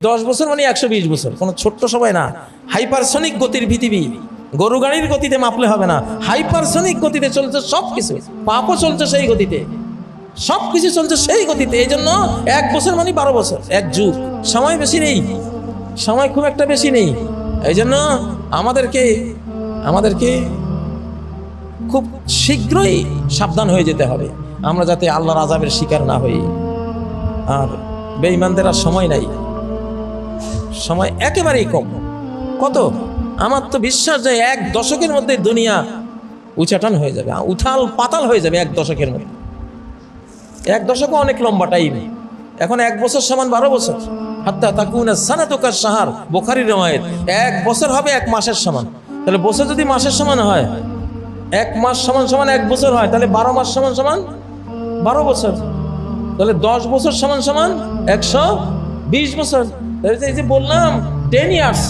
10 বছর মানে 120 বছর, কোনো ছোট্ট সময় না। হাইপারসনিক গতির পৃথিবী, গরু গাড়ির গতিতে মাপলে হবে না। হাইপারসনিক গতিতে চলছে সব কিছু, পাপও চলছে সেই গতিতে, সব কিছু চলছে সেই গতিতে। এই জন্য 1 বছর মানে 12 বছর, 1 যুগ। সময় বেশি নেই, সময় খুব একটা বেশি নেই। এই জন্য আমাদেরকে খুব শীঘ্রই সাবধান হয়ে যেতে হবে, আমরা যাতে আল্লাহর আযাবের শিকার না হই। আর বেঈমানদের আর সময় নাই, সময় একেবারেই কম। কত, আমার তো বিশ্বাস যে 1 দশকের মধ্যে দুনিয়া উচাটান হয়ে যাবে, উথাল পাতাল হয়ে যাবে 1 দশকের মধ্যে। 1 দশকও অনেক লম্বা টাইম। এখন 1 বছর সমান 12 বছর। হাত্তা তাকুনা সানাতুকা শাহর, বুখারীর riwayat, 1 বছর হবে 1 মাসের সমান। তাহলে বছর যদি মাসের সমান হয়, 1 মাস সমান সমান 1 বছর হয়, তাহলে 12 মাস সমান সমান 12 বছর। তাহলে 10 বছর সমান সমান 120 বছর। এই যে বললাম 10 ইয়ার্স,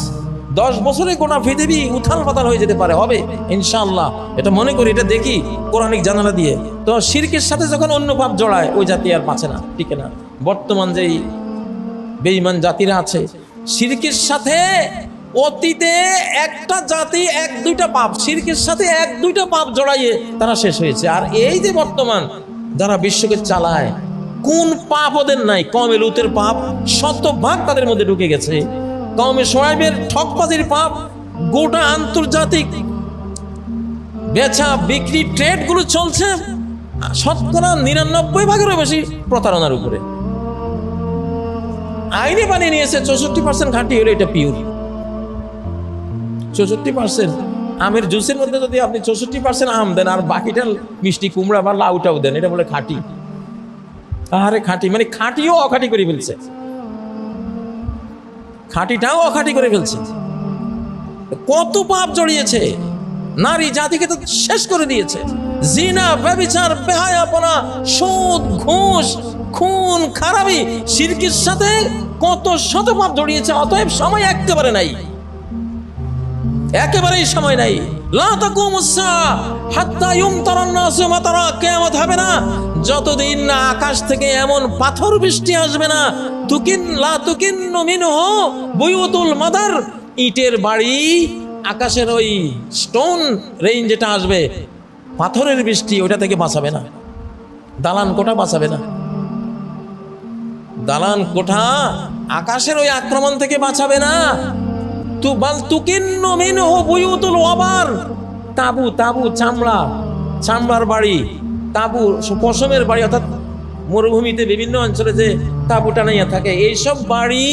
10 বছরে গোটা পৃথিবী উথাল পাতাল হয়ে যেতে পারে, হবে ইনশাআল্লাহ। এটা মনে করি, এটা দেখি কোরআনিক জানালা দিয়ে। তো শিরকের সাথে যখন অন্য পাপ জড়ায়, ওই জাতি আর বাঁচে না, টিকে না। বর্তমান যেই বেঈমান জাতিরা আছে, শিরকের সাথে অতীতে একটা জাতি 1-2টা পাপ, শিরকের সাথে 1-2টা পাপ জড়াইয়ে তারা শেষ হয়েছে। আর এই যে বর্তমান যারা বিশ্বকে চালায়, কোন পাপ ওদের নাই? কওমে লূতের পাপ 100% তাদের মধ্যে ঢুকে গেছে। কওমে শুআয়বের ঠকবাজির পাপ, গোটা আন্তর্জাতিক বেচা বিক্রি ট্রেডগুলো চলছে 99%-এরও বেশি প্রতারণার উপরে। আইনে বানিয়ে নিয়েছে 64% খাঁটি হলে এটা পিওর। 64% আমের জুসের মধ্যে যদি আপনি 64% আম দেন আর বাকিটা মিষ্টি কুমড়া বা লাউটাও দেন, এটা বলে খাঁটি। আরে খাঁটি মানে খাঁটিও অখাঁটি করে ফেলছে, খাঁটিটাও অখাঁটি করে ফেলছে। কত পাপ জড়িয়েছে, নারী জাতিকে তো শেষ করে দিয়েছে। জিনা, ব্যভিচার, বেহায়াপনা, সুদ, ঘুষ, খুন, খারাপি, শিরকের সাথে কত শত পাপ জড়িয়েছে। অতএব সময় একেবারে নাই, একেবারেই সময় নাই। লা তাকুমুস সাআ হাত্তা ইউমতারান নাসু মাতারা, কিয়ামত হবে না যতদিন না আকাশ থেকে এমন পাথর বৃষ্টি আসবে না। লা তুকিন্নু মিনহু বুয়ুতুল মাদার, ইটের বাড়ি, আকাশের ওই স্টোন রেইন যেটা আসবে, পাথরের বৃষ্টি, ওটা থেকে বাঁচাবে না। দালান কোঠা বাঁচাবে না, দালান কোঠা আকাশের ওই আক্রমণ থেকে বাঁচাবে না। তুকিন্নু মিনহু বুয়ুতুল ওয়াবার, তাবু, তাবু চামড়া, চামড়ার বাড়ি, তাবু পশমের বাড়ি, অর্থাৎ মরুভূমিতে বিভিন্ন অঞ্চলে যে তাবু টানাইয়া থাকে, এইসব বাড়ি